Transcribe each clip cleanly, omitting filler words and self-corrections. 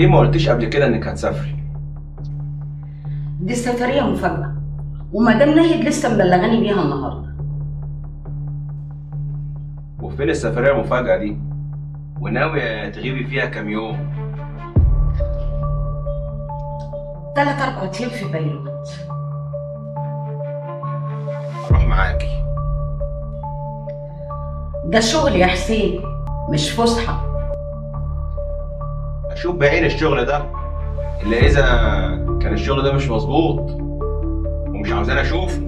وليه ما قلتيش قبل كده انك هتسافري؟ دي السفرية مفاجأة، ومدام ناهد لسه مبلغاني بيها النهارده. وفين السفرية المفاجأة دي؟ وناوية تغيبي فيها كام يوم؟ 3-4 أيام في بيروت. اروح معاكي. ده شغل يا حسين، مش فسحة. اشوف بعين الشغل ده، الا اذا كان الشغل ده مش مظبوط ومش عاوزاني اشوفه.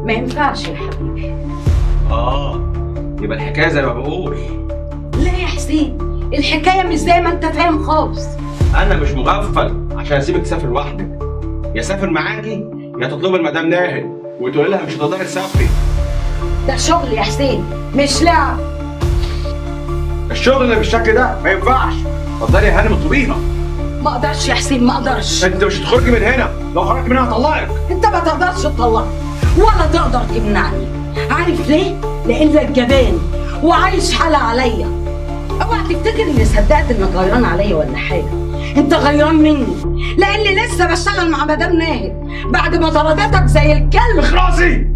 ما ينفعش يا حبيبي. يبقى الحكاية زي ما بقول. لا يا حسين، الحكاية مش زي ما انت فاهم خالص. انا مش مغفل عشان اسيبك تسافر لوحدك. يا سافر معاكي يا تطلبي المدام ناهد وتقولي لها مش هتقدري تسافري. ده شغل يا حسين، مش لعب. الشغل اللي بالشكل ده ما ينفعش. اتفضلي يا هانم اطلبيها. ما اقدرش يا حسين، ما اقدرش. انت مش هتخرجي من هنا، لو خرجت من هنا هطلقك. انت ما تقدرش تطلعني ولا تقدر تمنعني. عارف ليه؟ لانك جبان وعايش حالة عليا. اوعى تفتكر اني صدقت انك غيران عليا ولا حاجه. انت غيران مني لاني لسه بشتغل مع مدام ناهد بعد ما طردتك زي الكلب. اخلصي.